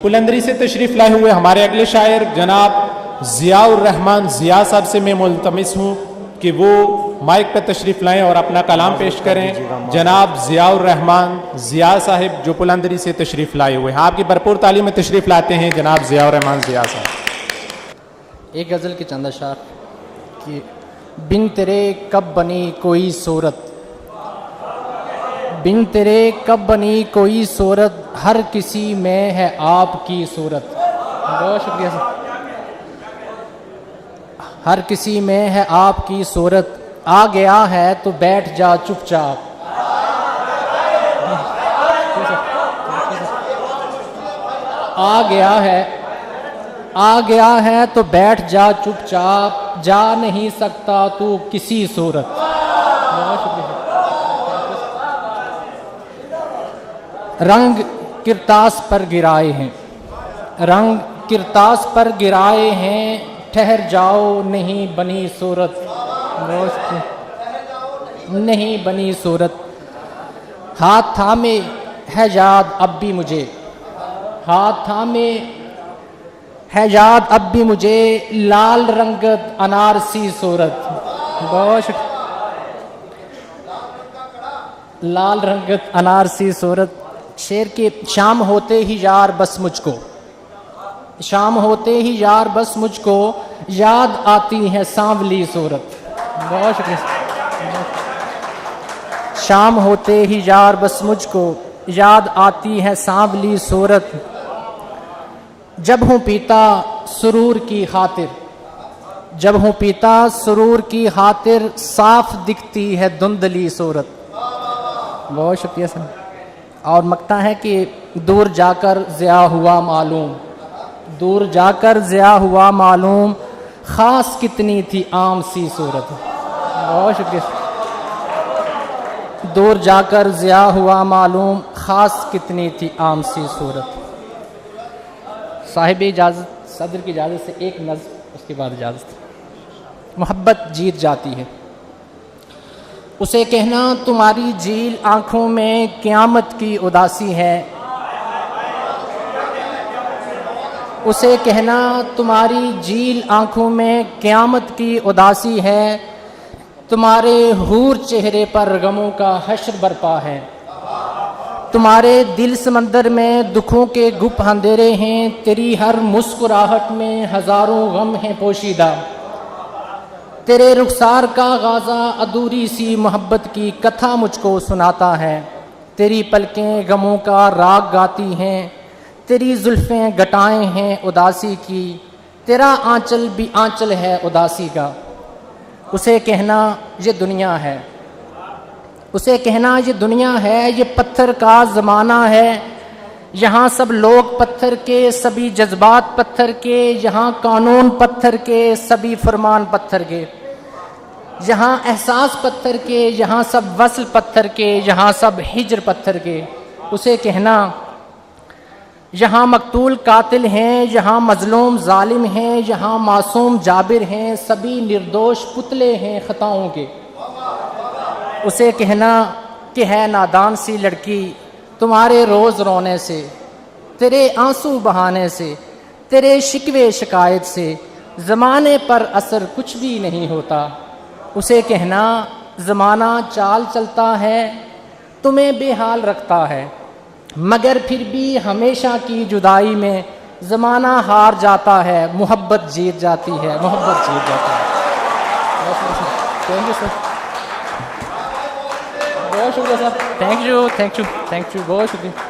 बुलंदरी से तशरीफ़ लाए हुए हमारे अगले शायर जनाब ज़ियाउर रहमान ज़िया साहब से मैं मुल्तमिस हूँ कि वो माइक पर तशरीफ़ लाएं और अपना कलाम पेश करें। जनाब ज़ियाउर रहमान ज़िया साहिब जो बुलंदरी से तशरीफ़ लाए हुए हैं, आपकी भरपूर तालीम में तशरीफ़ लाते हैं जनाब ज़ियाउर रहमान ज़िया साहब। एक गज़ल के चंद अशार कि बिन तेरे कब बनी कोई सूरत, बिन तेरे कब बनी कोई सूरत, हर किसी में है आपकी सूरत। बहुत शुक्रिया सर। हर किसी में है आपकी सूरत, आ गया है तो बैठ जा चुपचाप। आ गया है तो बैठ जा चुपचाप, जा नहीं सकता तू किसी सूरत। बहुत शुक्रिया। रंग किरतास पर गिराए हैं, रंग किरतास पर गिराए हैं, ठहर जाओ नहीं बनी सूरत। नहीं बनी सूरत। हाथ थामे है याद अब भी मुझे, हाथ थामे है याद अब भी मुझे, लाल रंगत अनारसी सूरत। बहुत लाल रंगत अनारसी सूरत। शेर के शाम होते ही यार बस मुझको, शाम होते ही यार बस मुझको, याद आती है सांवली सूरत। बहुत शुक्रिया। शाम होते ही यार बस मुझको, याद आती है सांवली सूरत। जब हूँ पीता सुरूर की खातिर, जब हूँ पीता सुरूर की खातिर, साफ दिखती है धुंधली सूरत। बहुत शुक्रिया सर। और मकता है कि दूर जाकर ज़िया हुआ मालूम, दूर जाकर ज़िया हुआ मालूम, ख़ास कितनी थी आम सी सूरत। बहुत शुक्रिया। दूर जाकर ज़िया हुआ मालूम, ख़ास कितनी थी आम सी सूरत। साहिब इजाज़त, सदर की इजाज़त से एक नज़्म, उसके बाद इजाज़त। मोहब्बत जीत जाती है, उसे कहना तुम्हारी झील आँखों में क़यामत की उदासी है, उसे कहना तुम्हारी झील आँखों में क़यामत की उदासी है, तुम्हारे हूर चेहरे पर गमों का हश्र बरपा है, तुम्हारे दिल समंदर में दुखों के गुप अंधेरे हैं, तेरी हर मुस्कुराहट में हज़ारों गम हैं पोशीदा, तेरे रुखसार का गाज़ा अधूरी सी मोहब्बत की कथा मुझको सुनाता है, तेरी पलकें गमों का राग गाती हैं, तेरी जुल्फ़ें घटाएं हैं उदासी की, तेरा आंचल भी आंचल है उदासी का। उसे कहना ये दुनिया है, उसे कहना ये दुनिया है, ये पत्थर का ज़माना है, यहाँ सब लोग पत्थर के, सभी जज्बात पत्थर के, यहाँ कानून पत्थर के, सभी फरमान पत्थर के, यहाँ एहसास पत्थर के, यहाँ सब वस्ल पत्थर के, यहाँ सब हिज्र पत्थर के। उसे कहना यहाँ मकतूल कातिल हैं, यहाँ मजलूम जालिम हैं, यहाँ मासूम जाबिर हैं, सभी निर्दोष पुतले हैं खताओं के। उसे कहना कि है नादान सी लड़की तुम्हारे रोज़ रोने से, तेरे आंसू बहाने से, तेरे शिकवे शिकायत से, ज़माने पर असर कुछ भी नहीं होता। उसे कहना ज़माना चाल चलता है, तुम्हें बेहाल रखता है, मगर फिर भी हमेशा की जुदाई में ज़माना हार जाता है, मोहब्बत जीत जाती है, मोहब्बत जीत जाती है। थैंक यू सर, बहुत शुक्रिया सर। थैंक यू बहुत शुक्रिया।